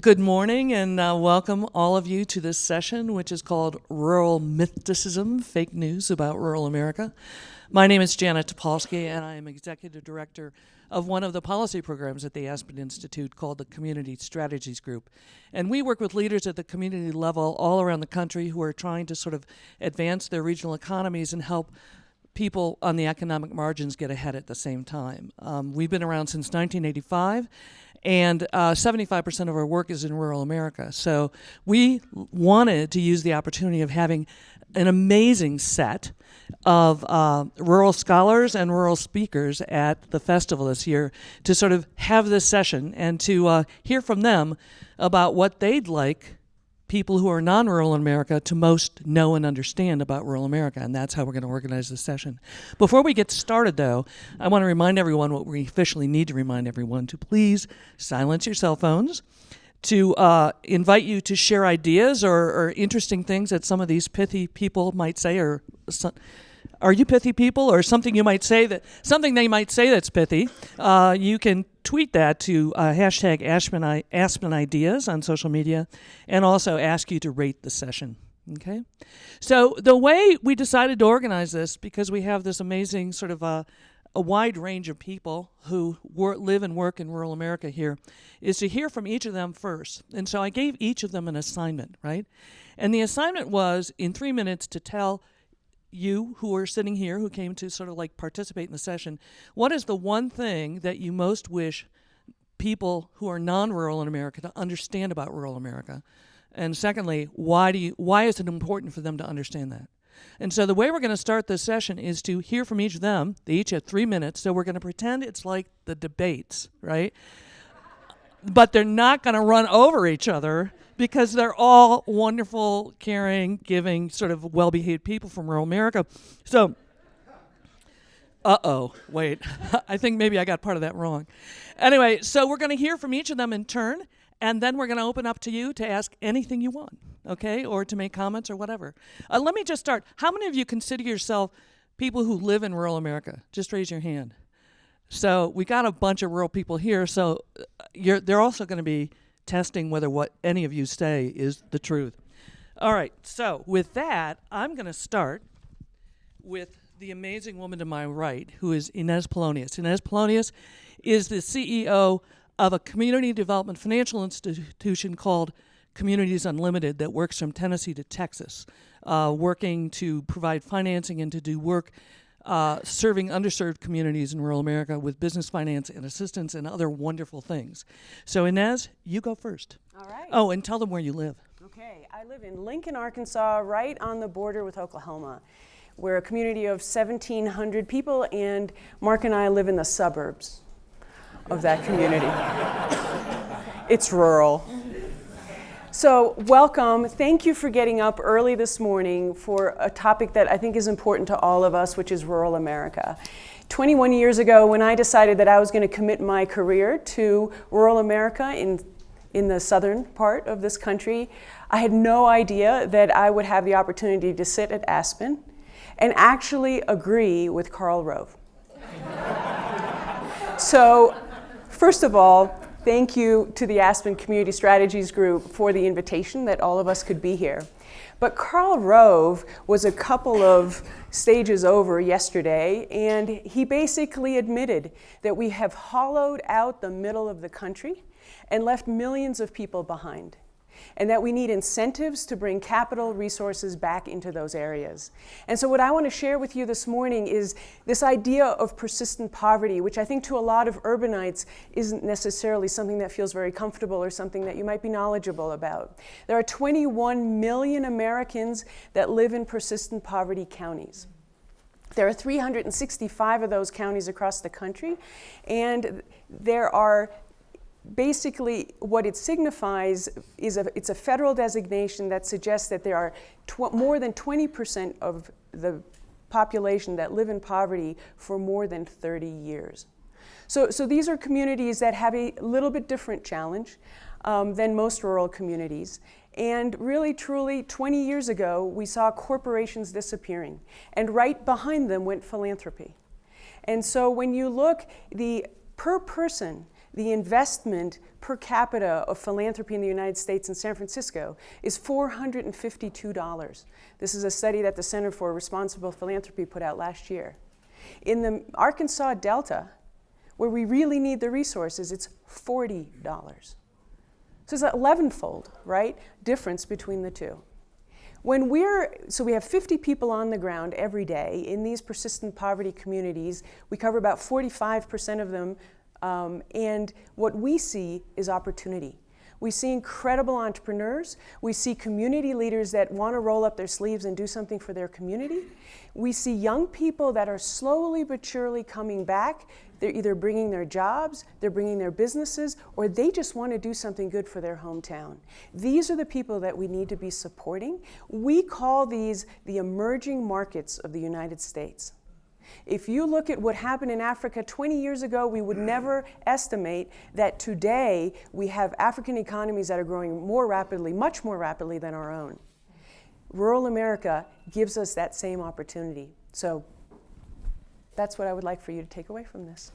Good morning and welcome all of you to this session, which is called Rural Mythticism, Fake News About Rural America. My name is Janet Topolsky, and I am Executive Director of one of the policy programs at the Aspen Institute called the Community Strategies Group. And we work with leaders at the community level all around the country who are trying to sort of advance their regional economies and help people on the economic margins get ahead at the same time. We've been around since 1985. And 75% of our work is in rural America. So we wanted to use the opportunity of having an amazing set of rural scholars and rural speakers at the festival this year to sort of have this session and to hear from them about what they'd like people who are non-rural in America to most know and understand about rural America, and that's how we're going to organize this session. Before we get started, though, I want to remind everyone what we officially need to remind everyone to please silence your cell phones, to invite you to share ideas or interesting things that some of these pithy people might say, or are you pithy people, or something you might say something they might say that's pithy. You can tweet that to hashtag Aspen Ideas on social media, and also ask you to rate the session. Okay, so the way we decided to organize this, because we have this amazing sort of a wide range of people who live and work in rural America here, is to hear from each of them first. And so I gave each of them an assignment, right? And the assignment was in 3 minutes to tell you who are sitting here, who came to sort of like participate in the session, what is the one thing that you most wish people who are non-rural in America to understand about rural America? And secondly, why is it important for them to understand that? And so the way we're going to start this session is to hear from each of them. They each have 3 minutes, so we're going to pretend it's like the debates, right? But they're not going to run over each other, because they're all wonderful, caring, giving, sort of well-behaved people from rural America. So, wait, I think maybe I got part of that wrong. Anyway, so we're going to hear from each of them in turn, and then we're going to open up to you to ask anything you want, okay, or to make comments or whatever. Let me just start. How many of you consider yourself people who live in rural America? Just raise your hand. So we got a bunch of rural people here, so they're also going to be testing whether what any of you say is the truth. All right, so with that, I'm going to start with the amazing woman to my right, who is Inez Polonius. Inez Polonius is the CEO of a community development financial institution called Communities Unlimited that works from Tennessee to Texas, working to provide financing and to do work serving underserved communities in rural America with business finance and assistance and other wonderful things. So Inez, you go first. All right. Oh, and tell them where you live. Okay, I live in Lincoln, Arkansas, right on the border with Oklahoma. We're a community of 1,700 people, and Mark and I live in the suburbs of that community. It's rural. So welcome. Thank you for getting up early this morning for a topic that I think is important to all of us, which is rural America. 21 years ago, when I decided that I was going to commit my career to rural America in the southern part of this country, I had no idea that I would have the opportunity to sit at Aspen and actually agree with Karl Rove. So, first of all, thank you to the Aspen Community Strategies Group for the invitation that all of us could be here. But Karl Rove was a couple of stages over yesterday, and he basically admitted that we have hollowed out the middle of the country and left millions of people behind, and that we need incentives to bring capital resources back into those areas. And so what I want to share with you this morning is this idea of persistent poverty, which I think to a lot of urbanites isn't necessarily something that feels very comfortable or something that you might be knowledgeable about. There are 21 million Americans that live in persistent poverty counties. There are 365 of those counties across the country, and there are basically, what it signifies is it's a federal designation that suggests that there are more than 20% of the population that live in poverty for more than 30 years. So these are communities that have a little bit different challenge than most rural communities. And really, truly, 20 years ago, we saw corporations disappearing. And right behind them went philanthropy. And so when you look, per person, the investment per capita of philanthropy in the United States and San Francisco is $452. This is a study that the Center for Responsible Philanthropy put out last year. In the Arkansas Delta, where we really need the resources, it's $40. So it's an 11-fold, right, difference between the two. So we have 50 people on the ground every day in these persistent poverty communities. We cover about 45% of them, and what we see is opportunity. We see incredible entrepreneurs. We see community leaders that want to roll up their sleeves and do something for their community. We see young people that are slowly but surely coming back. They're either bringing their jobs, they're bringing their businesses, or they just want to do something good for their hometown. These are the people that we need to be supporting. We call these the emerging markets of the United States. If you look at what happened in Africa 20 years ago, we would never estimate that today we have African economies that are growing more rapidly, much more rapidly than our own. Rural America gives us that same opportunity. So that's what I would like for you to take away from this.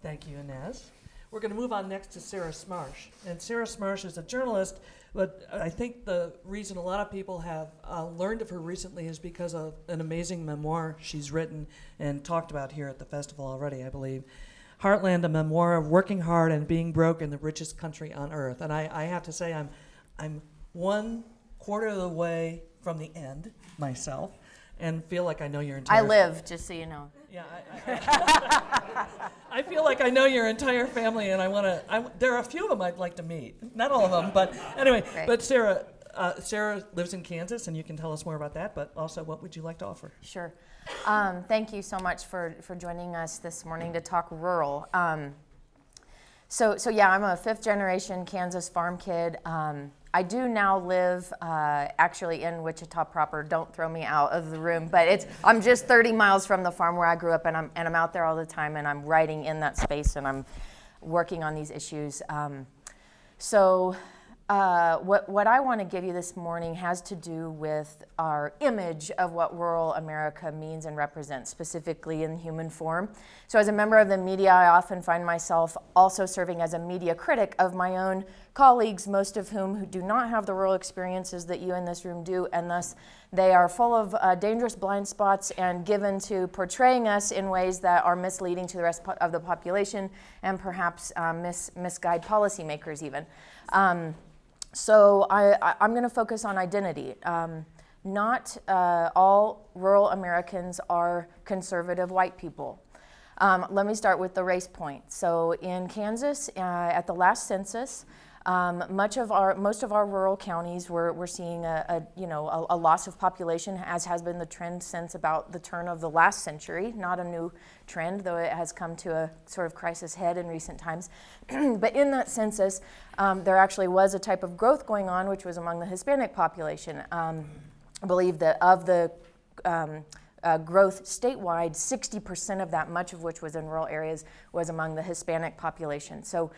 Thank you, Inez. We're going to move on next to Sarah Smarsh. And Sarah Smarsh is a journalist, but I think the reason a lot of people have learned of her recently is because of an amazing memoir she's written and talked about here at the festival already, I believe. Heartland, a memoir of working hard and being broke in the richest country on earth. And I have to say I'm 1/4 of the way from the end myself and feel like I know your entire... I live, just so you know. Yeah, I feel like I know your entire family, and there are a few of them I'd like to meet. Not all of them, but anyway. Right. But Sarah lives in Kansas, and you can tell us more about that, but also what would you like to offer? Sure. Thank you so much for joining us this morning to talk rural. So yeah, I'm a 5th generation Kansas farm kid. I do now live actually in Wichita proper. Don't throw me out of the room, but I'm just 30 miles from the farm where I grew up, and I'm out there all the time, and I'm writing in that space, and I'm working on these issues. What I want to give you this morning has to do with our image of what rural America means and represents, specifically in human form. So as a member of the media, I often find myself also serving as a media critic of my own colleagues, most of whom do not have the rural experiences that you in this room do, and thus they are full of dangerous blind spots and given to portraying us in ways that are misleading to the rest of the population and perhaps misguide policymakers even. So I'm going to focus on identity. Not all rural Americans are conservative white people. Let me start with the race point. So in Kansas, at the last census, most of our rural counties we're seeing a loss of population, as has been the trend since about the turn of the last century. Not a new trend, though it has come to a sort of crisis head in recent times. But in that census, there actually was a type of growth going on, which was among the Hispanic population. I believe that of the growth statewide, 60% of that, much of which was in rural areas, was among the Hispanic population. So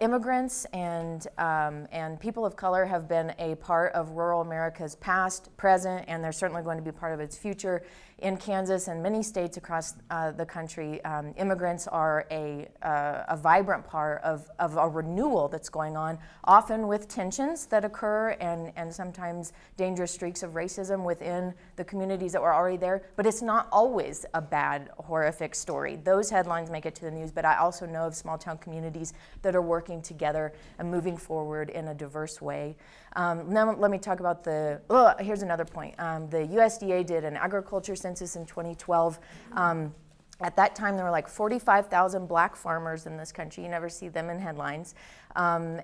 immigrants and people of color have been a part of rural America's past, present, and they're certainly going to be part of its future. In Kansas and many states across the country, immigrants are a vibrant part of a renewal that's going on, often with tensions that occur and sometimes dangerous streaks of racism within the communities that were already there. But it's not always a bad, horrific story. Those headlines make it to the news, but I also know of small town communities that are working together and moving forward in a diverse way. Now let me talk about here's another point. The USDA did an agriculture census in 2012. At that time, there were like 45,000 black farmers in this country. You never see them in headlines. And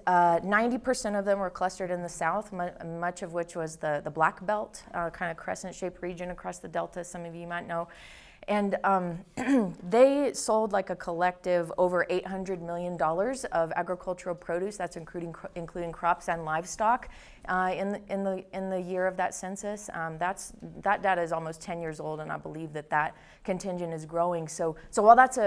90% of them were clustered in the South, much of which was the Black Belt, kind of crescent-shaped region across the Delta, some of you might know. And they sold like a collective over $800 million of agricultural produce. That's including crops and livestock in the year of that census. That data is almost 10 years old, and I believe that contingent is growing. So while that's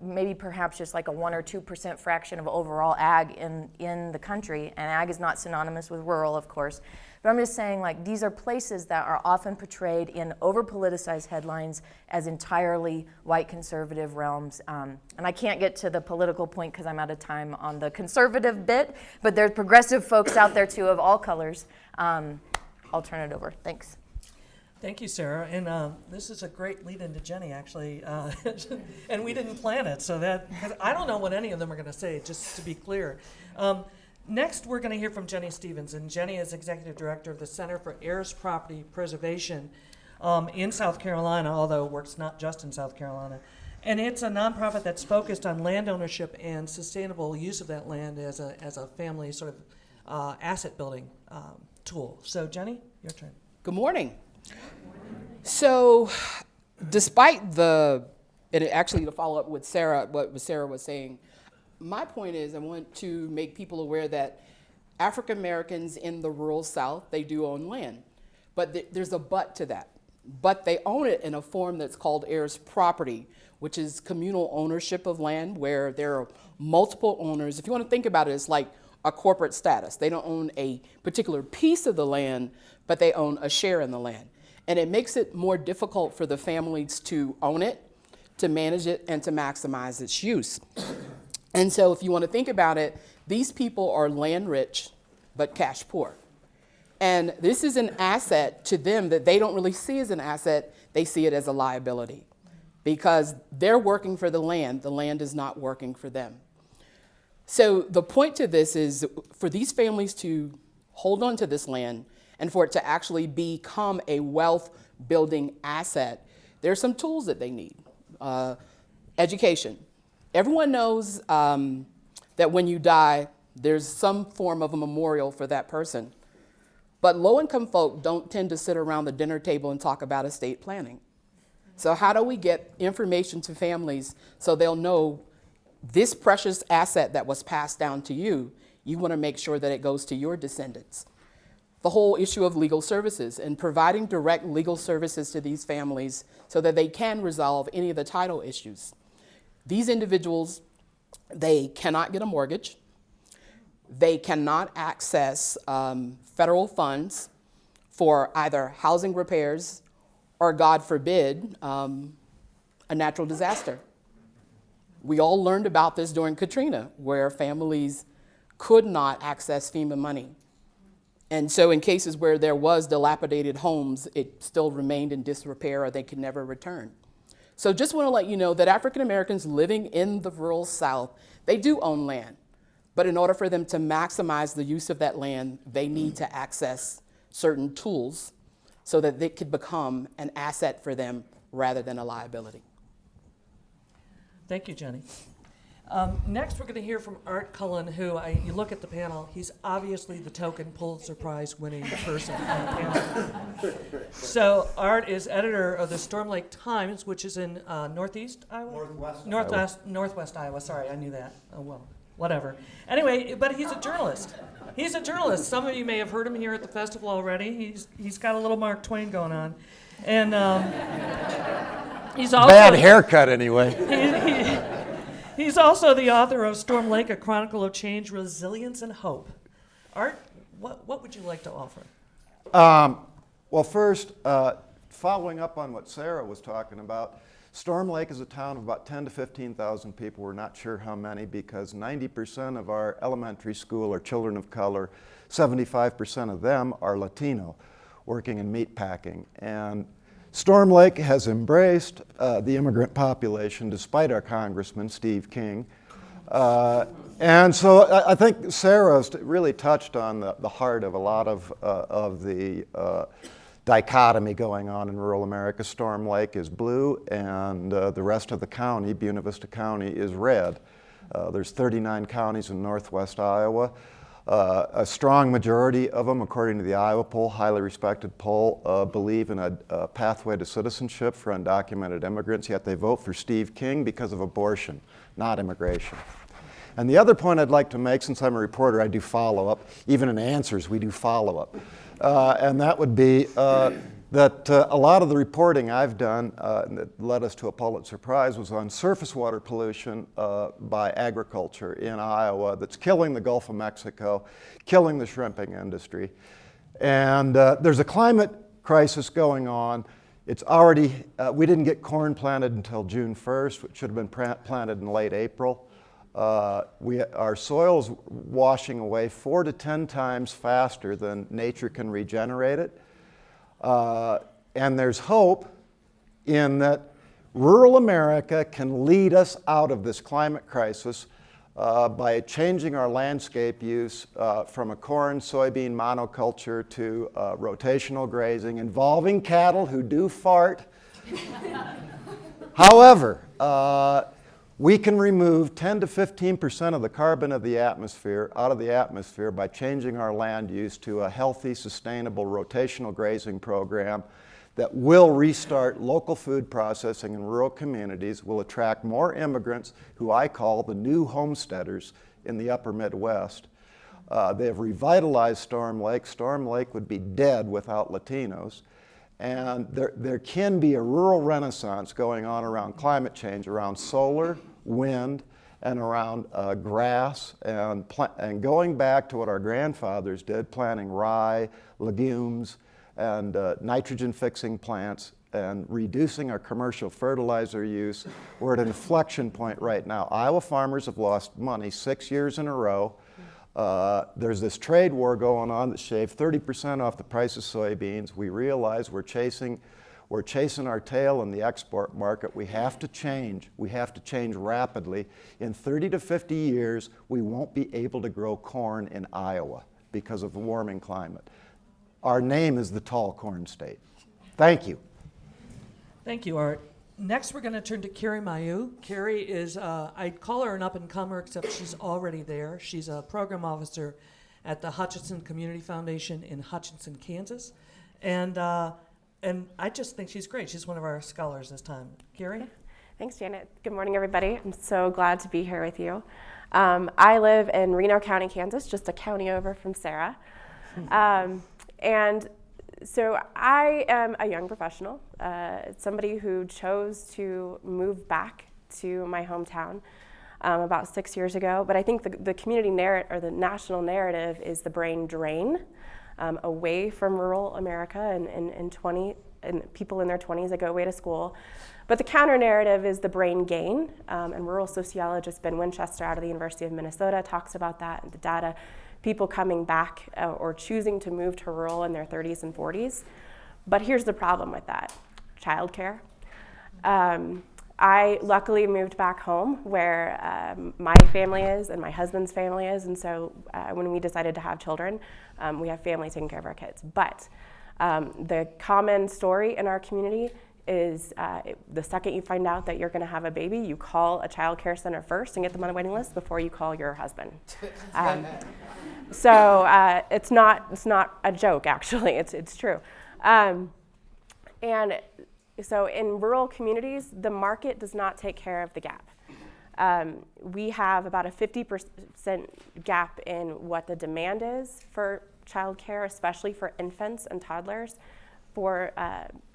maybe perhaps just like a 1 or 2% fraction of overall ag in the country, and ag is not synonymous with rural, of course. But I'm just saying, like, these are places that are often portrayed in over-politicized headlines as entirely white conservative realms. And I can't get to the political point because I'm out of time on the conservative bit, but there's progressive folks out there too of all colors. I'll turn it over. Thanks. Thank you, Sarah. And this is a great lead into Jenny, actually. And we didn't plan it, so that, 'cause I don't know what any of them are going to say, just to be clear. Next, we're going to hear from Jenny Stevens, and Jenny is Executive Director of the Center for Heirs Property Preservation in South Carolina, although it works not just in South Carolina. And it's a nonprofit that's focused on land ownership and sustainable use of that land as a family sort of asset building tool. So Jenny, your turn. Good morning. So, despite and actually to follow up with Sarah, what Sarah was saying, my point is I want to make people aware that African Americans in the rural South, they do own land. But there's a but to that. But they own it in a form that's called heirs property, which is communal ownership of land where there are multiple owners. If you want to think about it, it's like a corporate status. They don't own a particular piece of the land, but they own a share in the land. And it makes it more difficult for the families to own it, to manage it, and to maximize its use. And so if you want to think about it, these people are land rich, but cash poor. And this is an asset to them that they don't really see as an asset, they see it as a liability. Because they're working for the land is not working for them. So the point to this is for these families to hold on to this land and for it to actually become a wealth building asset, there's some tools that they need. Education. Everyone knows that when you die, there's some form of a memorial for that person. But low-income folk don't tend to sit around the dinner table and talk about estate planning. So how do we get information to families so they'll know this precious asset that was passed down to you, you want to make sure that it goes to your descendants? The whole issue of legal services and providing direct legal services to these families so that they can resolve any of the title issues. These individuals, they cannot get a mortgage. They cannot access federal funds for either housing repairs or, God forbid, a natural disaster. We all learned about this during Katrina, where families could not access FEMA money. And so in cases where there was dilapidated homes, it still remained in disrepair or they could never return. So just want to let you know that African Americans living in the rural South, they do own land. But in order for them to maximize the use of that land, they need to access certain tools so that they could become an asset for them rather than a liability. Thank you, Jenny. Next, we're going to hear from Art Cullen, who, you look at the panel, he's obviously the token Pulitzer Prize winning person on the panel. So Art is editor of the Storm Lake Times, which is in northeast Iowa? Northwest Iowa, sorry, I knew that. Oh, well, whatever. Anyway, but he's a journalist. He's a journalist. Some of you may have heard him here at the festival already. He's got a little Mark Twain going on. And he's also... Bad haircut, anyway. He's also the author of Storm Lake, A Chronicle of Change, Resilience, and Hope. Art, what would you like to offer? Well, first, following up on what Sarah was talking about, Storm Lake is a town of about 10 to 15,000 people. We're not sure how many because 90% of our elementary school are children of color. 75% of them are Latino, working in meat packing. And Storm Lake has embraced the immigrant population despite our Congressman, Steve King. And so I think Sarah's really touched on the heart of a lot of the dichotomy going on in rural America. Storm Lake is blue and the rest of the county, Buena Vista County, is red. There's 39 counties in northwest Iowa. A strong majority of them, according to the Iowa poll, highly respected poll, believe in a pathway to citizenship for undocumented immigrants, yet they vote for Steve King because of abortion, not immigration. And the other point I'd like to make, since I'm a reporter, I do follow-up. Even in answers, we do follow-up. And that would be that a lot of the reporting I've done that led us to a Pulitzer Prize was on surface water pollution by agriculture in Iowa that's killing the Gulf of Mexico, killing the shrimping industry. And there's a climate crisis going on. It's already, we didn't get corn planted until June 1st, which should have been planted in late April. Our soil's washing away 4 to 10 times faster than nature can regenerate it. And there's hope in that rural America can lead us out of this climate crisis by changing our landscape use from a corn, soybean monoculture to rotational grazing involving cattle who do fart. However, we can remove 10 to 15% of the carbon of the atmosphere out of the atmosphere by changing our land use to a healthy, sustainable rotational grazing program that will restart local food processing in rural communities, will attract more immigrants who I call the new homesteaders in the upper Midwest. They have revitalized Storm Lake. Storm Lake would be dead without Latinos. And there can be a rural renaissance going on around climate change, around solar, wind, and around grass, and going back to what our grandfathers did, planting rye, legumes, and nitrogen-fixing plants, and reducing our commercial fertilizer use. We're at an inflection point right now. Iowa farmers have lost money 6 years in a row. There's this trade war going on that shaved 30% off the price of soybeans. We realize we're chasing our tail in the export market. We have to change. We have to change rapidly. In 30 to 50 years, we won't be able to grow corn in Iowa because of the warming climate. Our name is the tall corn state. Thank you. Thank you, Art. Next, we're going to turn to Carrie Mayu. Carrie is, I'd call her an up-and-comer, except she's already there. She's a program officer at the Hutchinson Community Foundation in Hutchinson, Kansas. And I just think she's great. She's one of our scholars this time. Carrie? Thanks, Janet. Good morning, everybody. I'm so glad to be here with you. I live in Reno County, Kansas, just a county over from Sarah. And so I am a young professional, somebody who chose to move back to my hometown about 6 years ago. But I think the community narrative, or the national narrative, is the brain drain away from rural America and people in their 20s that go away to school. But the counter narrative is the brain gain. And rural sociologist Ben Winchester out of the University of Minnesota talks about that and the data. People coming back or choosing to move to rural in their 30s and 40s. But here's the problem with that: childcare. I luckily moved back home where my family is and my husband's family is, and so when we decided to have children, we have family taking care of our kids. But the common story in our community is the second you find out that you're going to have a baby, you call a child care center first and get them on the waiting list before you call your husband. So it's not a joke, actually. It's true. And so in rural communities, the market does not take care of the gap. We have about a 50% gap in what the demand is for childcare, especially for infants and toddlers,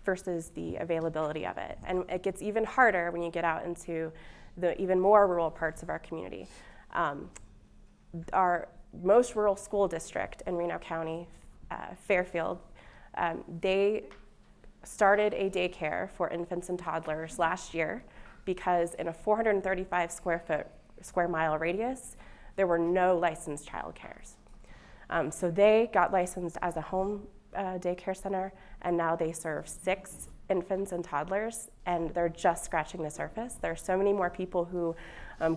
versus the availability of it. And it gets even harder when you get out into the even more rural parts of our community. Our most rural school district in Reno County, Fairfield, they started a daycare for infants and toddlers last year because in a 435 square mile radius, there were no licensed childcares. So they got licensed as a home daycare center, and now they serve 6 infants and toddlers, and they're just scratching the surface. There are so many more people who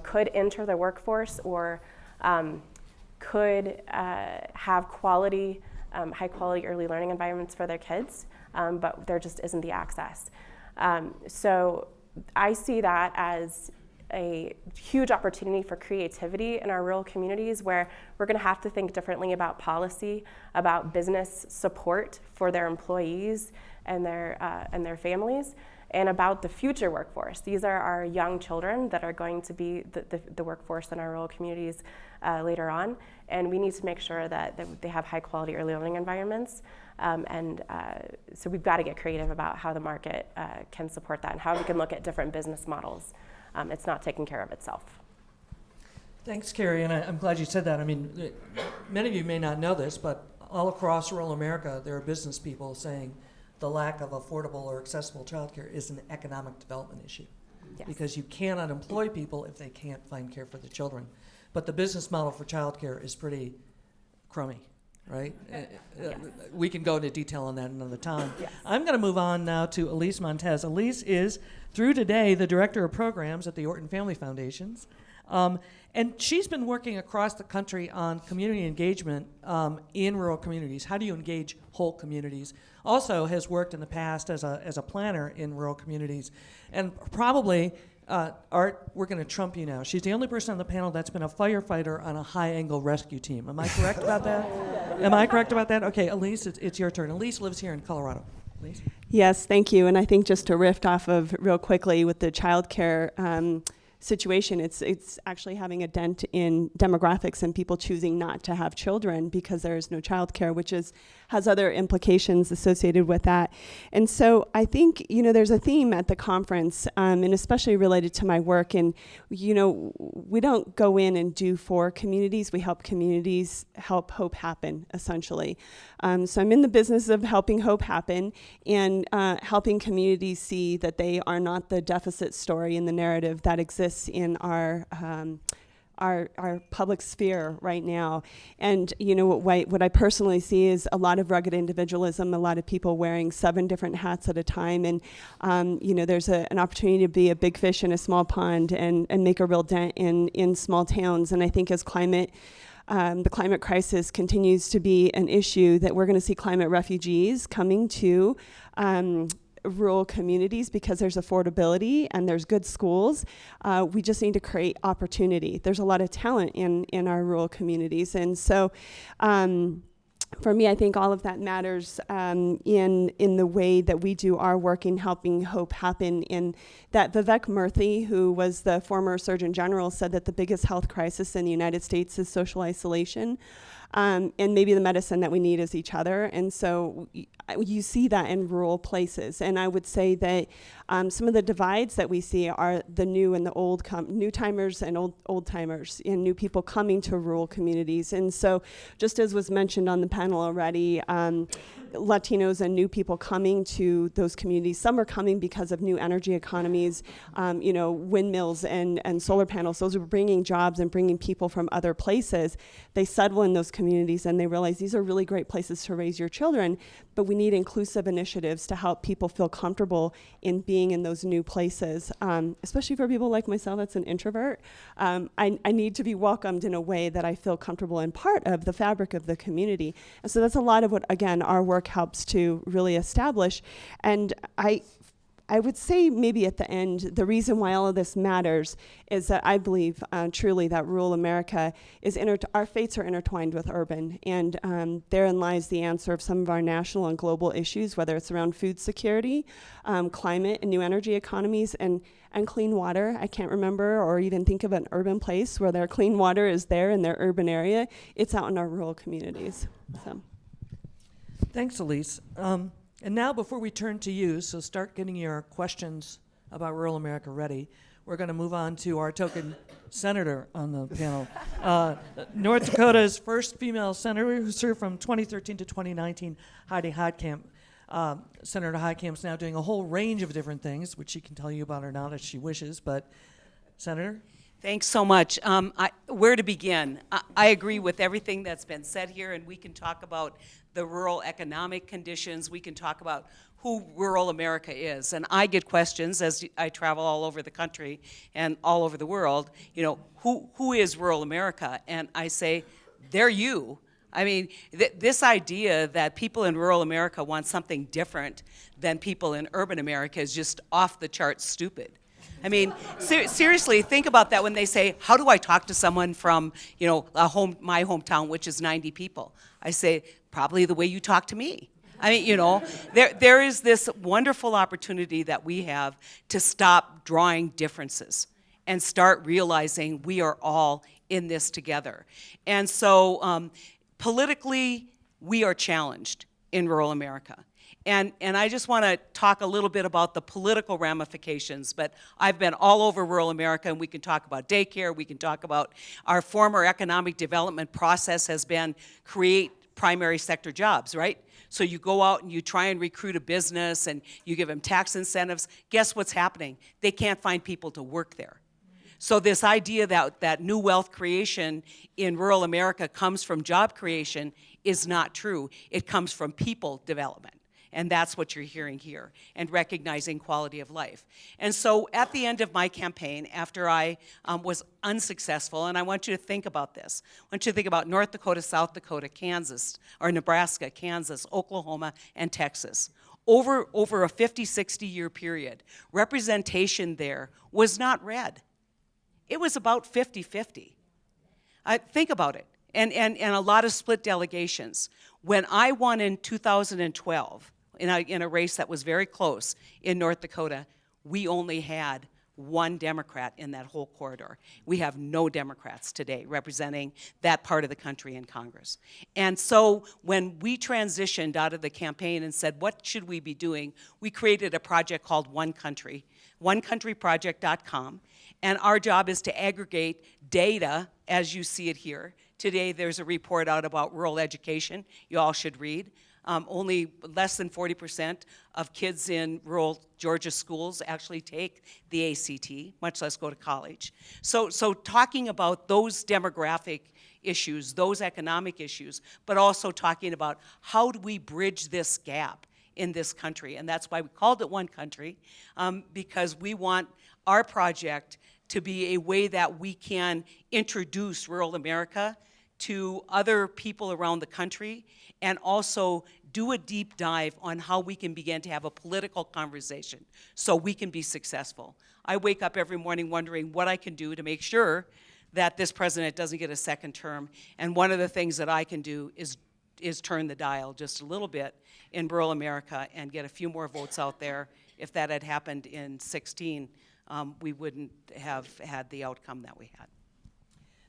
could enter the workforce or could have quality, high quality early learning environments for their kids, but there just isn't the access. So I see that as a huge opportunity for creativity in our rural communities, where we're going to have to think differently about policy, about business support for their employees and their families, and about the future workforce. These are our young children that are going to be the workforce in our rural communities later on, and we need to make sure that they have high quality early learning environments. So we've got to get creative about how the market can support that and how we can look at different business models. It's not taking care of itself. Thanks, Carrie, and I'm glad you said that. I mean, many of you may not know this, but all across rural America, there are business people saying the lack of affordable or accessible childcare is an economic development issue. Yes. Because you cannot employ people if they can't find care for the children. But the business model for childcare is pretty crummy, right? We can go into detail on that another time. Yes. I'm going to move on now to Elise Montez. Elise is, through today, the Director of Programs at the Orton Family Foundations. And she's been working across the country on community engagement in rural communities. How do you engage whole communities? Also has worked in the past as a planner in rural communities. And probably, Art, we're going to trump you now. She's the only person on the panel that's been a firefighter on a high-angle rescue team. Am I correct about that? Am I correct about that? Okay, Elise, it's your turn. Elise lives here in Colorado. Elise? Yes, thank you. And I think just to riff off of real quickly with the childcare situation, it's actually having a dent in demographics and people choosing not to have children because there is no childcare, which has other implications associated with that. And so I think, there's a theme at the conference, and especially related to my work. And, we don't go in and do for communities. We help communities help hope happen, essentially. So I'm in the business of helping hope happen and helping communities see that they are not the deficit story in the narrative that exists in our public sphere right now. And what I personally see is a lot of rugged individualism, a lot of people wearing 7 different hats at a time. And there's an opportunity to be a big fish in a small pond and make a real dent in small towns. And I think as the climate crisis continues to be an issue, that we're going to see climate refugees coming to rural communities because there's affordability and there's good schools. We just need to create opportunity. There's a lot of talent in our rural communities. And so for me, I think all of that matters in the way that we do our work in helping hope happen. In that Vivek Murthy, who was the former Surgeon General, said that the biggest health crisis in the United States is social isolation. And maybe the medicine that we need is each other. And so you see that in rural places. And I would say that some of the divides that we see are the new and the old, new timers and old timers, and new people coming to rural communities. And so just as was mentioned on the panel already, Latinos and new people coming to those communities. Some are coming because of new energy economies, windmills and solar panels. Those are bringing jobs and bringing people from other places. They settle in those communities and they realize these are really great places to raise your children, but we need inclusive initiatives to help people feel comfortable in being in those new places, especially for people like myself that's an introvert. I need to be welcomed in a way that I feel comfortable and part of the fabric of the community. And so that's a lot of what, again, our work helps to really establish. And I would say maybe at the end, the reason why all of this matters is that I believe truly that rural America is our fates are intertwined with urban, and therein lies the answer of some of our national and global issues, whether it's around food security, climate and new energy economies, and clean water. I can't remember or even think of an urban place where their clean water is there in their urban area. It's out in our rural communities. So. Thanks, Elise. And now, before we turn to you, so start getting your questions about rural America ready, we're going to move on to our token senator on the panel. North Dakota's first female senator, who served from 2013 to 2019, Heidi Heitkamp. Senator Heitkamp's now doing a whole range of different things, which she can tell you about or not as she wishes, but Senator? Thanks so much. Where to begin? I agree with everything that's been said here, and we can talk about the rural economic conditions. We can talk about who rural America is. And I get questions as I travel all over the country and all over the world, who is rural America? And I say, they're you. I mean, this idea that people in rural America want something different than people in urban America is just off the charts stupid. I mean, seriously, think about that when they say, how do I talk to someone from, my hometown, which is 90 people? I say, probably the way you talk to me. I mean, there is this wonderful opportunity that we have to stop drawing differences and start realizing we are all in this together. And so politically, we are challenged in rural America. And I just want to talk a little bit about the political ramifications, but I've been all over rural America, and we can talk about daycare, we can talk about our former economic development process has been create primary sector jobs, right? So you go out and you try and recruit a business and you give them tax incentives. Guess what's happening? They can't find people to work there. So this idea that new wealth creation in rural America comes from job creation is not true. It comes from people development. And that's what you're hearing here, and recognizing quality of life. And so at the end of my campaign, after I was unsuccessful, and I want you to think about this. I want you to think about North Dakota, South Dakota, Kansas, or Nebraska, Kansas, Oklahoma, and Texas. Over a 50, 60-year period, representation there was not red. It was about 50-50. Think about it. And a lot of split delegations. When I won in 2012, in a race that was very close in North Dakota, we only had one Democrat in that whole corridor. We have no Democrats today representing that part of the country in Congress. And so when we transitioned out of the campaign and said, what should we be doing? We created a project called One Country, onecountryproject.com. And our job is to aggregate data as you see it here. Today there's a report out about rural education you all should read. Only less than 40% of kids in rural Georgia schools actually take the ACT, much less go to college. So talking about those demographic issues, those economic issues, but also talking about how do we bridge this gap in this country. And that's why we called it One Country, because we want our project to be a way that we can introduce rural America to other people around the country, and also do a deep dive on how we can begin to have a political conversation so we can be successful. I wake up every morning wondering what I can do to make sure that this president doesn't get a second term, and one of the things that I can do is turn the dial just a little bit in rural America and get a few more votes out there. If that had happened in 16, we wouldn't have had the outcome that we had.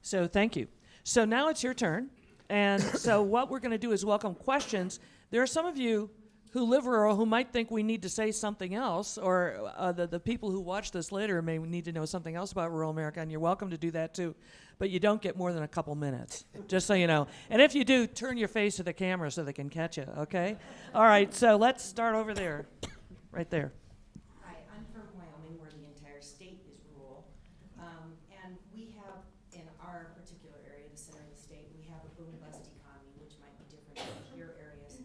So thank you. So now it's your turn. And so what we're going to do is welcome questions. There are some of you who live rural who might think we need to say something else, or the people who watch this later may need to know something else about rural America, and you're welcome to do that too. But you don't get more than a couple minutes, just so you know. And if you do, turn your face to the camera so they can catch you, okay? All right, so let's start over there, right there. Hi, I'm from Wyoming, where the entire state is rural. And we have, in our particular area, the center of the state, we have a boom-bust economy, which might be different in your areas.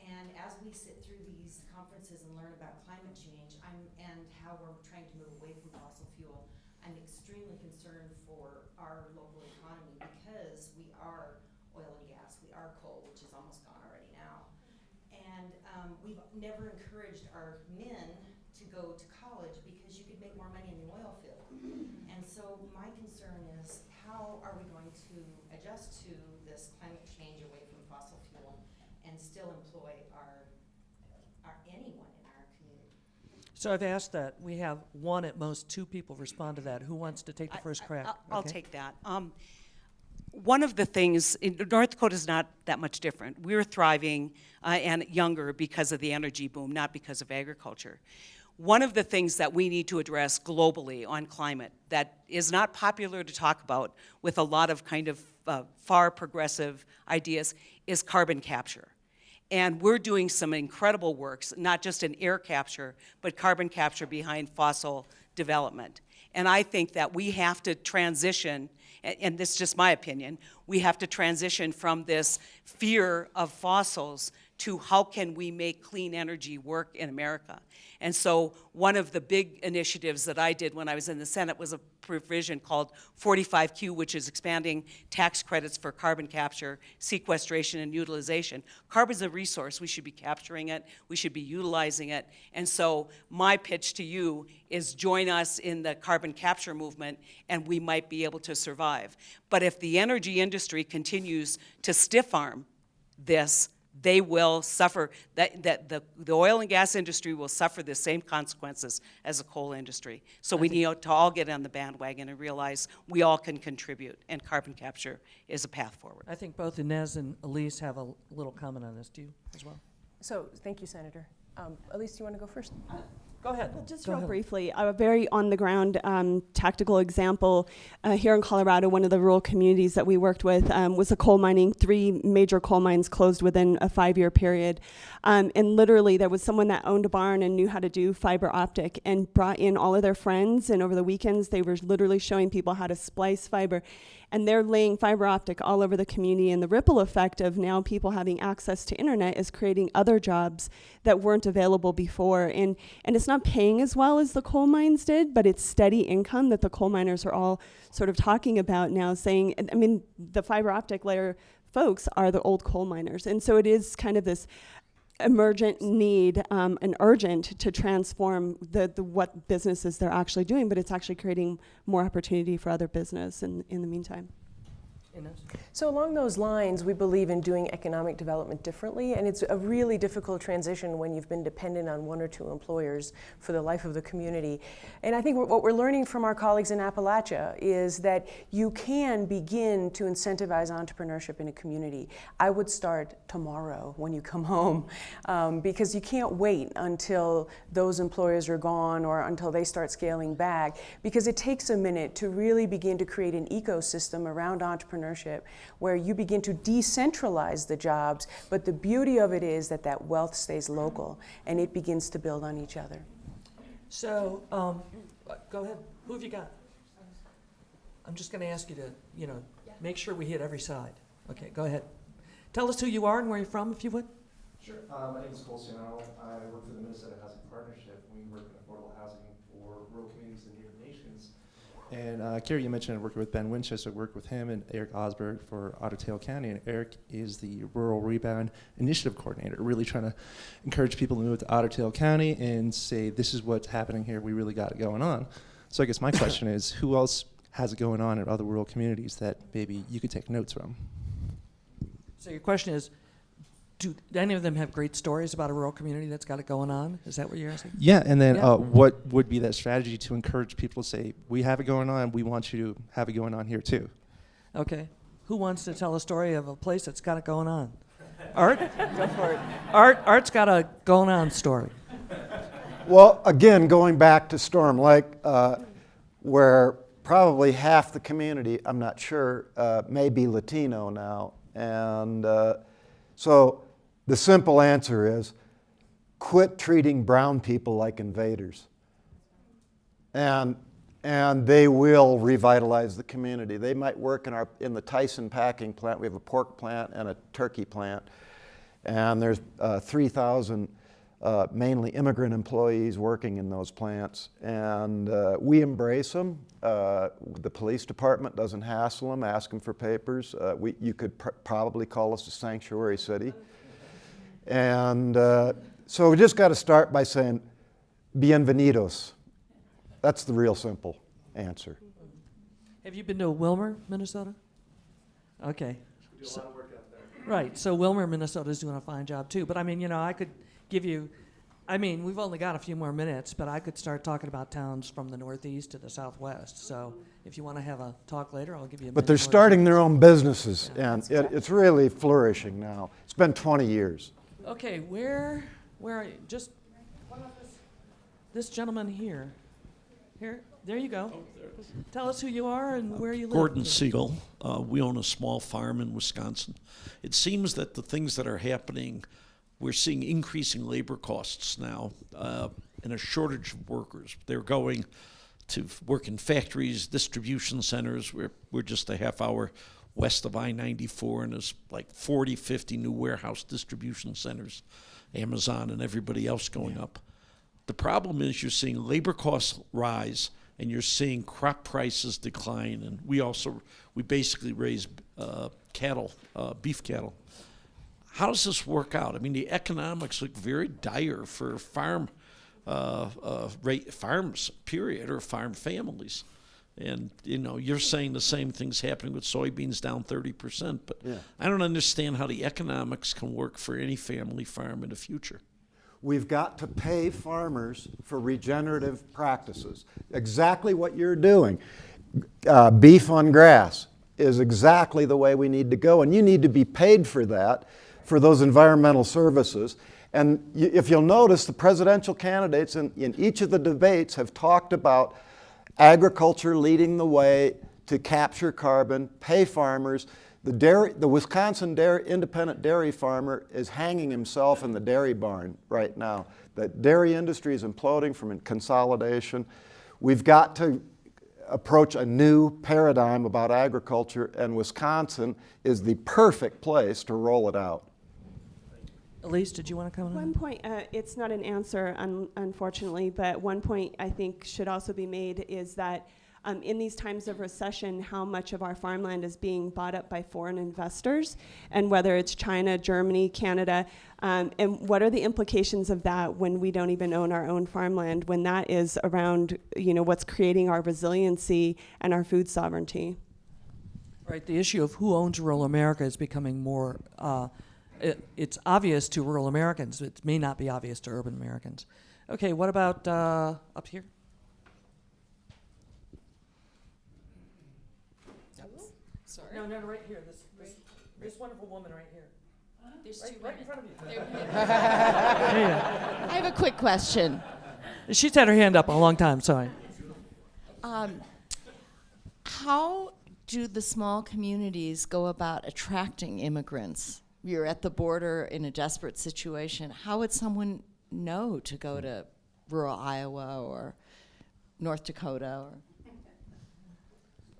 And as we sit through these conferences and learn about climate change and how we're trying to move away from fossil fuel, I'm extremely concerned for our local economy, because we are oil and gas, we are coal, which is almost gone already now. And we've never encouraged our men to go to college because you could make more money in the oil field. And so my concern is, how are we going to adjust to this climate change away from fossil fuel and still employ anyone in our community? So I've asked that. We have one, at most two people respond to that. Who wants to take the first crack? I'll Okay. take that. One of the things, North Dakota is not that much different. We're thriving and younger because of the energy boom, not because of agriculture. One of the things that we need to address globally on climate that is not popular to talk about with a lot of kind of far progressive ideas is carbon capture. And we're doing some incredible works, not just in air capture, but carbon capture behind fossil development. And I think that we have to transition, and this is just my opinion, we have to transition from this fear of fossils to how can we make clean energy work in America. And so one of the big initiatives that I did when I was in the Senate was a provision called 45Q, which is expanding tax credits for carbon capture, sequestration, and utilization. Carbon's a resource. We should be capturing it. We should be utilizing it. And so my pitch to you is join us in the carbon capture movement, and we might be able to survive. But if the energy industry continues to stiff-arm this, they will suffer, the oil and gas industry will suffer the same consequences as the coal industry. So we need to all get on the bandwagon and realize we all can contribute, and carbon capture is a path forward. I think both Inez and Elise have a little comment on this. Do you as well? So thank you, Senator. Elise, do you want to go first? Go ahead. Well, just Go real ahead. briefly, a very on-the-ground tactical example here in Colorado. One of the rural communities that we worked with was a coal mining. 3 major coal mines closed within a 5-year period, and literally there was someone that owned a barn and knew how to do fiber optic and brought in all of their friends. And over the weekends, they were literally showing people how to splice fiber. And they're laying fiber optic all over the community, and the ripple effect of now people having access to internet is creating other jobs that weren't available before. And it's not paying as well as the coal mines did, but it's steady income that the coal miners are all sort of talking about now, saying, I mean, the fiber optic layer folks are the old coal miners. And so it is kind of this emergent need and urgent to transform the what businesses they're actually doing, but it's actually creating more opportunity for other business in the meantime. So along those lines, we believe in doing economic development differently, and it's a really difficult transition when you've been dependent on 1 or 2 employers for the life of the community. And I think what we're learning from our colleagues in Appalachia is that you can begin to incentivize entrepreneurship in a community. I would start tomorrow when you come home, because you can't wait until those employers are gone or until they start scaling back, because it takes a minute to really begin to create an ecosystem around entrepreneurship where you begin to decentralize the jobs, but the beauty of it is that that wealth stays local and it begins to build on each other. So, go ahead. Who have you got? I'm just going to ask you to, make sure we hit every side. Okay, go ahead. Tell us who you are and where you're from, if you would. Sure. My name is Cole Cianello. I work for the Minnesota Housing Partnership. We work in affordable housing for rural communities and neighbor nations. And Carrie, you mentioned working with Ben Winchester, worked with him and Eric Osberg for Otter Tail County. And Eric is the Rural Rebound Initiative Coordinator, really trying to encourage people to move to Otter Tail County and say, this is what's happening here. We really got it going on. So I guess my question is, who else has it going on in other rural communities that maybe you could take notes from? So your question is, do any of them have great stories about a rural community that's got it going on? Is that what you're asking? Yeah, and then Yeah. what would be that strategy to encourage people to say, we have it going on, we want you to have it going on here too? Okay. Who wants to tell a story of a place that's got it going on? Art? Go for it. Art's got a going on story. Well, again, going back to Storm Lake, where probably half the community, I'm not sure, may be Latino now. And so the simple answer is quit treating brown people like invaders. And they will revitalize the community. They might work in the Tyson packing plant. We have a pork plant and a turkey plant. And there's 3,000 mainly immigrant employees working in those plants. And we embrace them. The police department doesn't hassle them, ask them for papers. You could probably call us a sanctuary city. And so we just got to start by saying, bienvenidos. That's the real simple answer. Have you been to Willmar, Minnesota? Okay. We do a lot of work out there. Right. So Willmar, Minnesota is doing a fine job too. But I mean, I could give you, we've only got a few more minutes, but I could start talking about towns from the Northeast to the Southwest. So if you want to have a talk later, I'll give you a minute. But they're starting their own businesses, and it's really flourishing now. It's been 20 years. Okay, where are you? Just this gentleman here. Here, there you go. Tell us who you are and where you live. Gordon Siegel. We own a small farm in Wisconsin. It seems that the things that are happening, we're seeing increasing labor costs now and a shortage of workers. They're going to work in factories, distribution centers. We're just a half hour west of I-94, and there's like 40, 50 new warehouse distribution centers, Amazon and everybody else going up. The problem is you're seeing labor costs rise and you're seeing crop prices decline, and we basically raise cattle, beef cattle. How does this work out? I mean, the economics look very dire for farms, period, or farm families. And, you're saying the same thing's happening with soybeans down 30%, but yeah. I don't understand how the economics can work for any family farm in the future. We've got to pay farmers for regenerative practices. Exactly what you're doing. Beef on grass is exactly the way we need to go, and you need to be paid for that, for those environmental services. And if you'll notice, the presidential candidates in each of the debates have talked about agriculture leading the way to capture carbon, pay farmers. The Wisconsin independent dairy farmer is hanging himself in the dairy barn right now. The dairy industry is imploding from consolidation. We've got to approach a new paradigm about agriculture, and Wisconsin is the perfect place to roll it out. Elise, did you want to comment on One that? point, it's not an answer, unfortunately, but one point I think should also be made is that in these times of recession, how much of our farmland is being bought up by foreign investors, and whether it's China, Germany, Canada, and what are the implications of that when we don't even own our own farmland, when that is around, what's creating our resiliency and our food sovereignty. Right, the issue of who owns rural America is becoming more, it's obvious to rural Americans. It may not be obvious to urban Americans. Okay, what about up here? Sorry. No, right here. This wonderful woman right here. There's Right in front of you. I have a quick question. She's had her hand up a long time, sorry. How do the small communities go about attracting immigrants? You're at the border in a desperate situation. How would someone know to go to rural Iowa or North Dakota?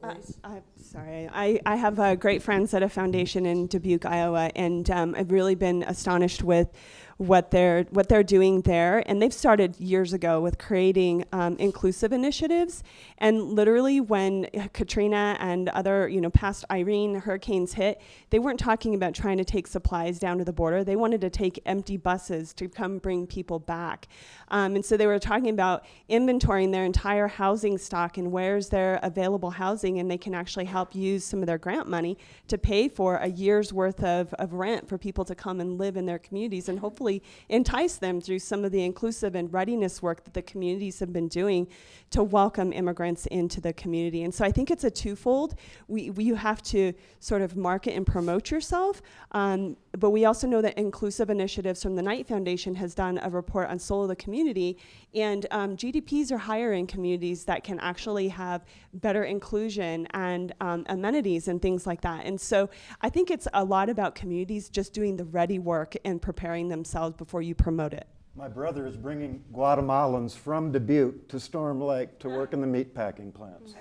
Or I'm sorry. I have great friends at a foundation in Dubuque, Iowa, and I've really been astonished with what they're doing there. And they've started years ago with creating inclusive initiatives. And literally, when Katrina and other, past Irene hurricanes hit, they weren't talking about trying to take supplies down to the border. They wanted to take empty buses to come bring people back. And so they were talking about inventorying their entire housing stock and where's their available housing, and they can actually help use some of their grant money to pay for a year's worth of rent for people to come and live in their communities, and hopefully entice them through some of the inclusive and readiness work that the communities have been doing to welcome immigrants into the community. And so I think it's a twofold. You have to sort of market and promote yourself, but we also know that inclusive initiatives from the Knight Foundation has done a report on Soul of the Community, and GDPs are higher in communities that can actually have better inclusion and amenities and things like that. And so I think it's a lot about communities just doing the ready work and preparing themselves before you promote it. My brother is bringing Guatemalans from Dubuque to Storm Lake to work in the meatpacking plants.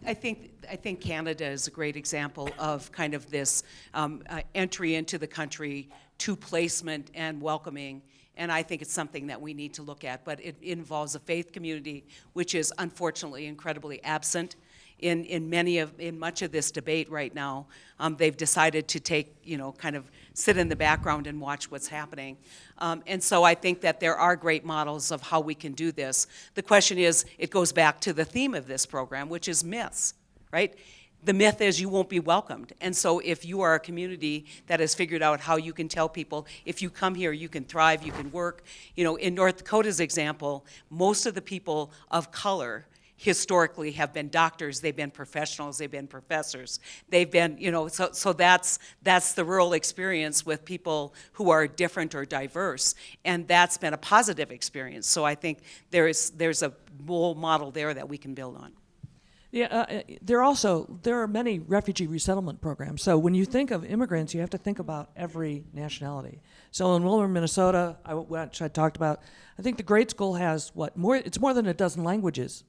I think Canada is a great example of kind of this entry into the country to placement and welcoming, and I think it's something that we need to look at. But it involves a faith community, which is unfortunately incredibly absent in much of this debate right now. They've decided to kind of sit in the background and watch what's happening. And so I think that there are great models of how we can do this. The question is, it goes back to the theme of this program, which is myths, right? The myth is you won't be welcomed. And so if you are a community that has figured out how you can tell people, if you come here, you can thrive, you can work. In North Dakota's example, most of the people of color historically have been doctors, they've been professionals, they've been professors, they've been, so that's the rural experience with people who are different or diverse, and that's been a positive experience. So I think there's a role model there that we can build on. Yeah, there are many refugee resettlement programs. So when you think of immigrants, you have to think about every nationality. So in Willmar, Minnesota, which I talked about, I think the grade school has it's more than a dozen languages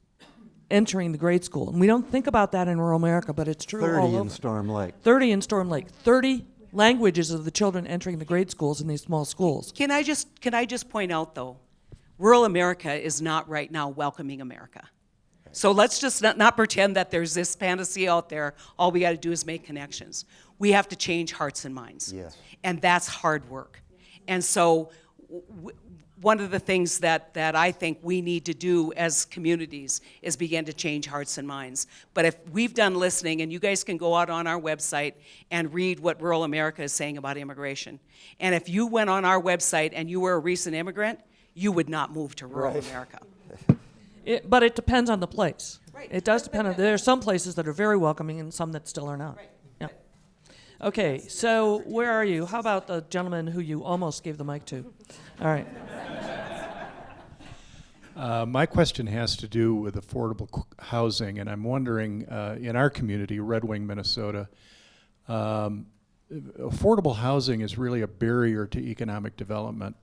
entering the grade school. And we don't think about that in rural America, but it's true all over. 30 in Storm Lake. 30 in Storm Lake. 30 languages of the children entering the grade schools in these small schools. Can I just point out, though, rural America is not right now welcoming America. So let's just not pretend that there's this fantasy out there. All we got to do is make connections. We have to change hearts and minds. Yes. And that's hard work. And so one of the things that I think we need to do as communities is begin to change hearts and minds. But if we've done listening, and you guys can go out on our website and read what rural America is saying about immigration. And if you went on our website and you were a recent immigrant, you would not move to rural America. But it depends on the place. Right. It does depend on, there are some places that are very welcoming and some that still are not. Right. Yeah. Okay, so where are you? How about the gentleman who you almost gave the mic to? All right. My question has to do with affordable housing, and I'm wondering, in our community, Red Wing, Minnesota, affordable housing is really a barrier to economic development.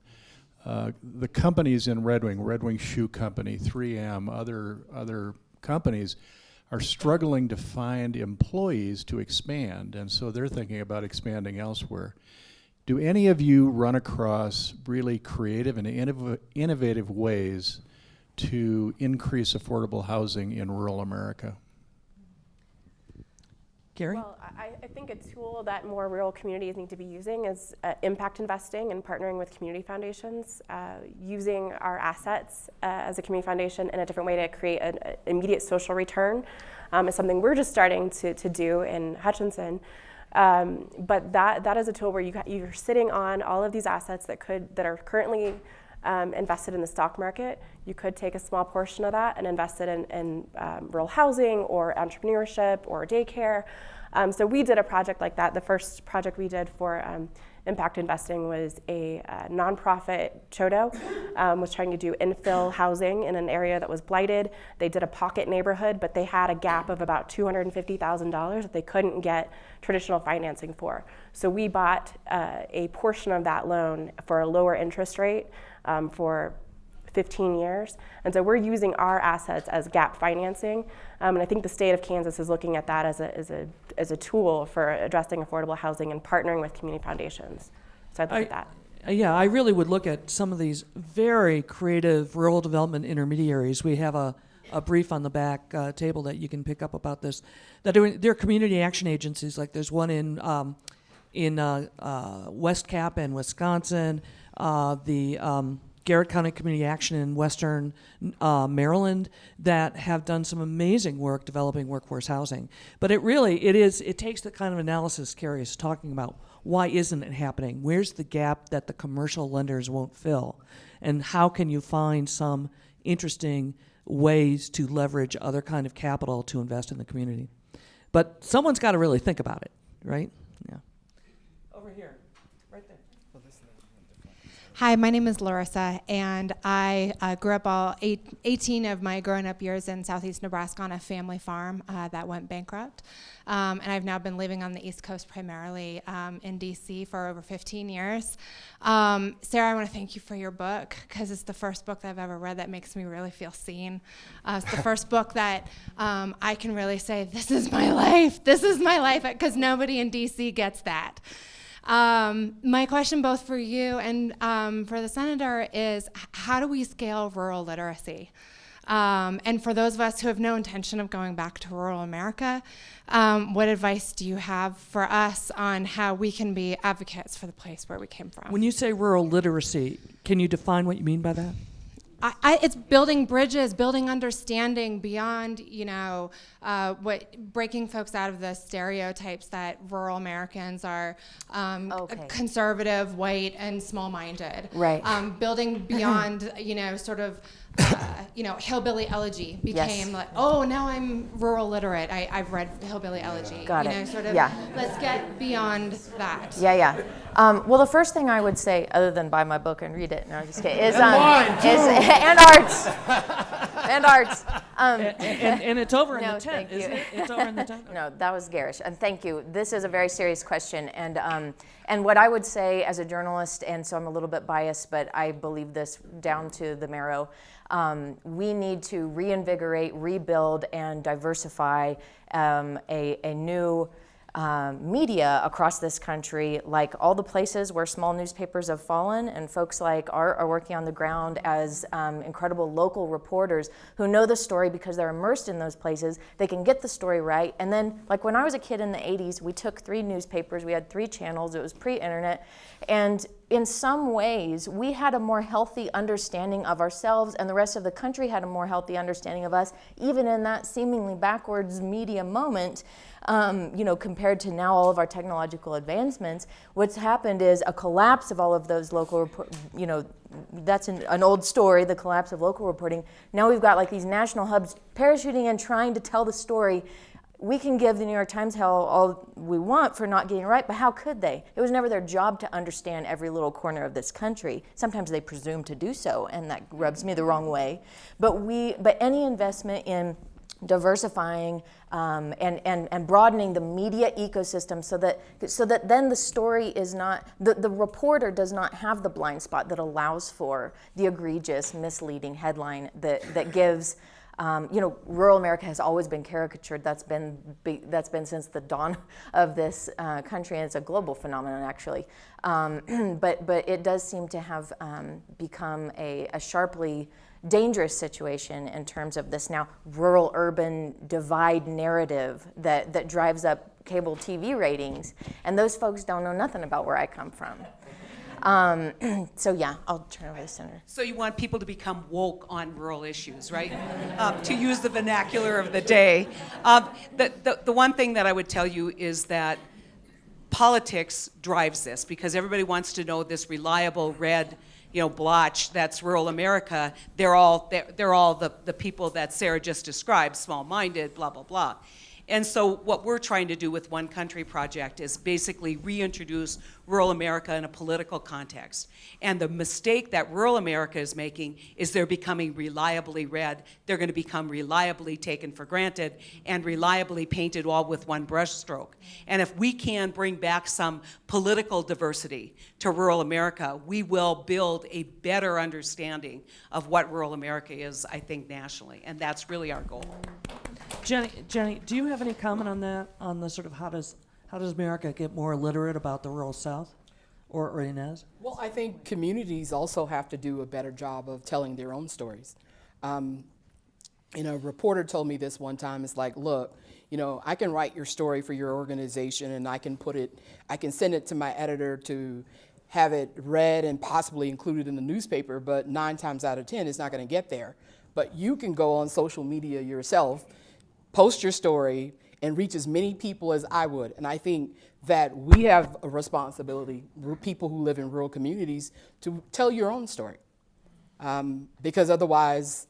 The companies in Red Wing Shoe Company, 3M, other companies, are struggling to find employees to expand, and so they're thinking about expanding elsewhere. Do any of you run across really creative and innovative ways to increase affordable housing in rural America? Gary? Well, I think a tool that more rural communities need to be using is impact investing and partnering with community foundations, using our assets as a community foundation in a different way to create an immediate social return is something we're just starting to do in Hutchinson. But that is a tool where you're sitting on all of these assets that are currently invested in the stock market. You could take a small portion of that and invest it in rural housing or entrepreneurship or daycare. So we did a project like that. The first project we did for impact investing was a nonprofit Chodo, was trying to do infill housing in an area that was blighted. They did a pocket neighborhood, but they had a gap of about $250,000 that they couldn't get traditional financing for. So we bought a portion of that loan for a lower interest rate for 15 years. And so we're using our assets as gap financing. And I think the state of Kansas is looking at that as a tool for addressing affordable housing and partnering with community foundations. So I'd look at that. Yeah, I really would look at some of these very creative rural development intermediaries. We have a brief on the back table that you can pick up about this. They're community action agencies. Like there's one in West Cap in Wisconsin, the Garrett County Community Action in Western Maryland that have done some amazing work developing workforce housing. But it takes the kind of analysis Carrie is talking about. Why isn't it happening? Where's the gap that the commercial lenders won't fill? And how can you find some interesting ways to leverage other kind of capital to invest in the community? But someone's got to really think about it, right? Yeah. Over here, right there. Hi, my name is Larissa, and I grew up all 18 of my growing up years in southeast Nebraska on a family farm that went bankrupt. And I've now been living on the East Coast primarily in DC for over 15 years. Sarah, I want to thank you for your book, because it's the first book that I've ever read that makes me really feel seen. It's the first book that I can really say, this is my life, because nobody in DC gets that. My question both for you and for the senator is, how do we scale rural literacy? And for those of us who have no intention of going back to rural America, what advice do you have for us on how we can be advocates for the place where we came from? When you say rural literacy, can you define what you mean by that? It's building bridges, building understanding beyond, breaking folks out of the stereotypes that rural Americans are conservative, white, and small-minded. Right. Building beyond, Hillbilly Elegy became like, oh, now I'm rural literate. I've read Hillbilly Elegy. Got it. Let's get beyond that. Yeah. Well, the first thing I would say, other than buy my book and read it, no, I'm just kidding, is and arts. And it's over in the tent, isn't it? It's over in the tent. No, that was garish. And thank you. This is a very serious question. And what I would say as a journalist, and so I'm a little bit biased, but I believe this down to the marrow, we need to reinvigorate, rebuild, and diversify a new media across this country, like all the places where small newspapers have fallen, and folks like are working on the ground as incredible local reporters who know the story because they're immersed in those places. They can get the story right. And then, like when I was a kid in the 80s, we took 3 newspapers, we had 3 channels, it was pre-internet, and in some ways, we had a more healthy understanding of ourselves, and the rest of the country had a more healthy understanding of us, even in that seemingly backwards media moment. Compared to now all of our technological advancements, what's happened is a collapse of all of those local, that's an old story, the collapse of local reporting. Now we've got like these national hubs parachuting in, trying to tell the story we can give the New York Times hell all we want for not getting it right, but how could they? It was never their job to understand every little corner of this country. Sometimes they presume to do so, and that rubs me the wrong way. But any investment in diversifying and broadening the media ecosystem so that then the story is not, the reporter does not have the blind spot that allows for the egregious, misleading headline that gives, rural America has always been caricatured. That's been since the dawn of this country, and it's a global phenomenon, actually. But it does seem to have become a sharply dangerous situation in terms of this now rural-urban divide narrative that drives up cable TV ratings, and those folks don't know nothing about where I come from. So yeah, I'll turn over to the Senator. So you want people to become woke on rural issues, right? To use the vernacular of the day. The one thing that I would tell you is that politics drives this, because everybody wants to know this reliable red blotch that's rural America. They're all the people that Sarah just described, small-minded, blah, blah, blah. And so what we're trying to do with One Country Project is basically reintroduce rural America in a political context. And the mistake that rural America is making is they're becoming reliably red. They're going to become reliably taken for granted and reliably painted all with one brushstroke. And if we can bring back some political diversity to rural America, we will build a better understanding of what rural America is, I think, nationally. And that's really our goal. Jenny, do you have any comment on that? On the sort of how does America get more literate about the rural South, or Inez? Well, I think communities also have to do a better job of telling their own stories. A reporter told me this one time. It's like, look, I can write your story for your organization, and I can send it to my editor to have it read and possibly included in the newspaper, but 9 times out of 10, it's not going to get there. But you can go on social media yourself, post your story, and reach as many people as I would. And I think that we have a responsibility, people who live in rural communities, to tell your own story. Because otherwise,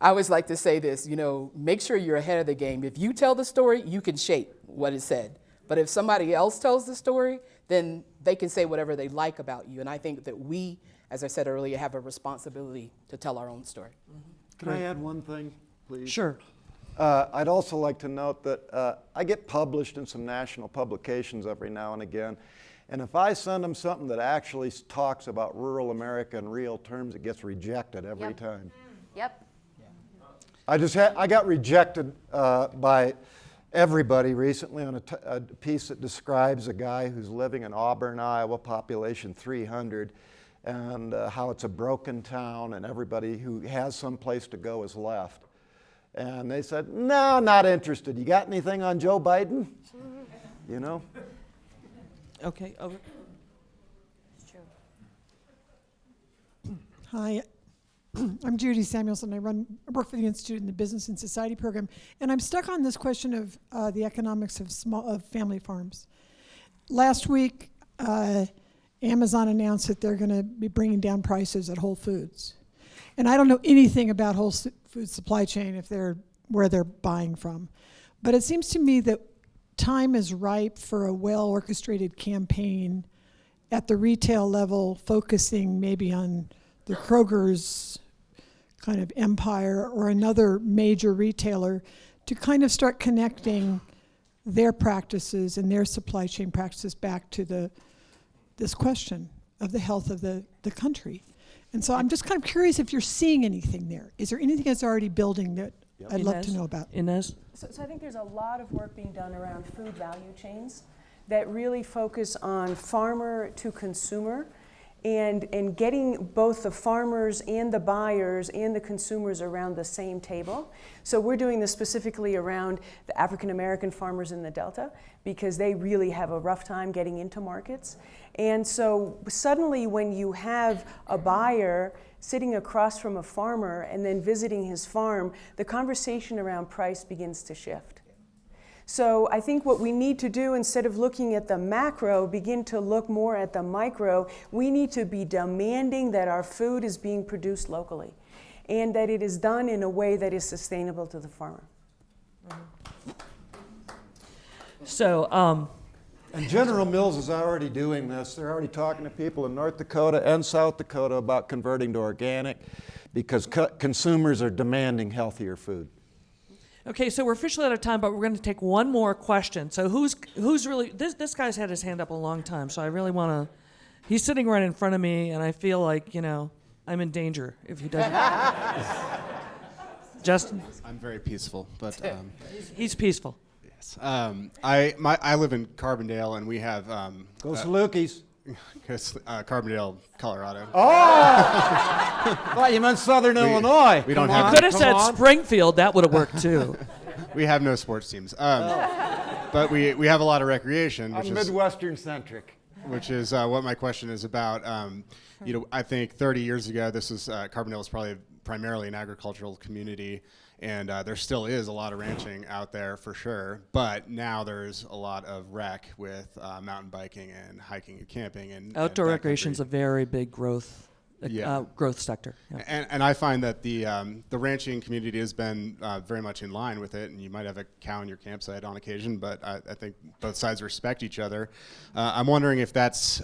I always like to say this, make sure you're ahead of the game. If you tell the story, you can shape what is said. But if somebody else tells the story, then they can say whatever they like about you. And I think that we, as I said earlier, have a responsibility to tell our own story. Can I add one thing, please? Sure. I'd also like to note that I get published in some national publications every now and again. And if I send them something that actually talks about rural America in real terms, it gets rejected every time. Yep. I got rejected by everybody recently on a piece that describes a guy who's living in Auburn, Iowa, population 300, and how it's a broken town and everybody who has some place to go is left. And they said, no, not interested. You got anything on Joe Biden? Okay, over. It's true. Hi, I'm Judy Samuelson. I work for the Institute in the Business and Society program, and I'm stuck on this question of the economics of family farms. Last week, Amazon announced that they're going to be bringing down prices at Whole Foods. And I don't know anything about Whole Foods supply chain where they're buying from. But it seems to me that time is ripe for a well-orchestrated campaign at the retail level, focusing maybe on the Kroger's kind of empire or another major retailer, to kind of start connecting their practices and their supply chain practices back to this question of the health of the country. And so I'm just kind of curious if you're seeing anything there. Is there anything that's already building that I'd love to know about? Inez? So I think there's a lot of work being done around food value chains that really focus on farmer to consumer, and getting both the farmers and the buyers and the consumers around the same table. So we're doing this specifically around the African American farmers in the Delta, because they really have a rough time getting into markets. And so suddenly when you have a buyer sitting across from a farmer and then visiting his farm, the conversation around price begins to shift. So I think what we need to do, instead of looking at the macro, begin to look more at the micro. We need to be demanding that our food is being produced locally and that it is done in a way that is sustainable to the farmer. So, And General Mills is already doing this. They're already talking to people in North Dakota and South Dakota about converting to organic because consumers are demanding healthier food. okay, so we're officially out of time, but we're going to take one more question. So who's really, this guy's had his hand up a long time, so I really want to, he's sitting right in front of me, and I feel like, I'm in danger if he doesn't. Justin? I'm very peaceful, but He's peaceful. yes. I live in Carbondale, and we have Go Salukis. Carbondale, Colorado. Oh! Thought you meant Southern Illinois. We don't You have. could have said Springfield. That would have worked too. We have no sports teams, but we have a lot of recreation, I'm Midwestern centric. which is what my question is about. I think 30 years ago, Carbondale was probably primarily an agricultural community, and there still is a lot of ranching out there for sure. But now there's a lot of rec with mountain biking and hiking and camping and Outdoor and recreation is a very big growth sector. Yeah. And I find that the ranching community has been very much in line with it, and you might have a cow in your campsite on occasion, but I think both sides respect each other. I'm wondering if that's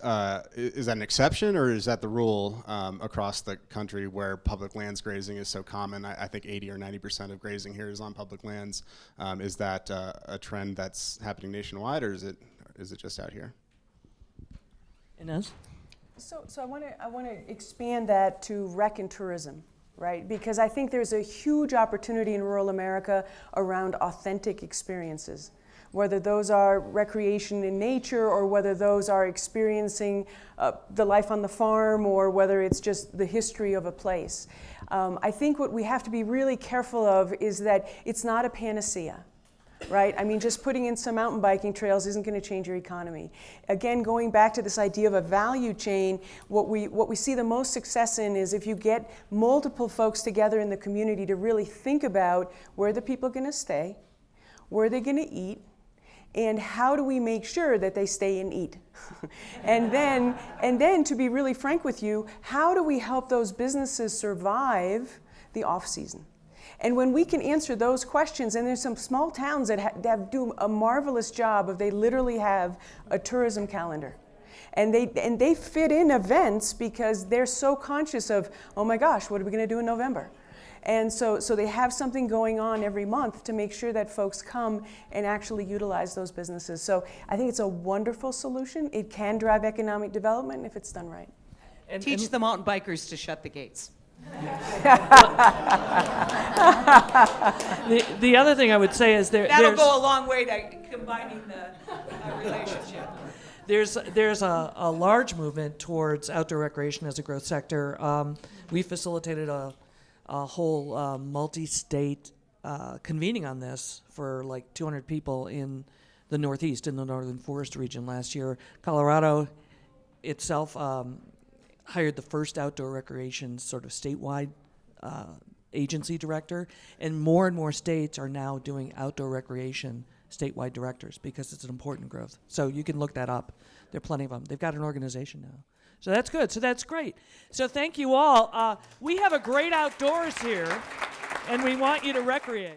is that an exception, or is that the rule across the country where public lands grazing is so common? I think 80 or 90% of grazing here is on public lands. Is that a trend that's happening nationwide, or is it just out here? Inez? So I want to expand that to rec and tourism, right? Because I think there's a huge opportunity in rural America around authentic experiences, whether those are recreation in nature or whether those are experiencing the life on the farm or whether it's just the history of a place. I think what we have to be really careful of is that it's not a panacea. Right? I mean, just putting in some mountain biking trails isn't going to change your economy. Again, going back to this idea of a value chain, what we see the most success in is if you get multiple folks together in the community to really think about where the people are going to stay, where they're going to eat, and how do we make sure that they stay and eat? and then, to be really frank with you, how do we help those businesses survive the off-season? And when we can answer those questions, and there's some small towns that do a marvelous job of, they literally have a tourism calendar. And they fit in events because they're so conscious of, oh my gosh, what are we going to do in November? And so they have something going on every month to make sure that folks come and actually utilize those businesses. So I think it's a wonderful solution. It can drive economic development if it's done right. And teach the mountain bikers to shut the gates. The other thing I would say is that'll go a long way to combining the relationship. There's a large movement towards outdoor recreation as a growth sector. We facilitated a whole multi-state convening on this for like 200 people in the Northeast, in the Northern Forest region last year. Colorado itself hired the first outdoor recreation sort of statewide agency director, and more states are now doing outdoor recreation statewide directors because it's an important growth. So you can look that up. There are plenty of them. They've got an organization now. So that's good. So that's great. So thank you all. We have a great outdoors here, and we want you to recreate.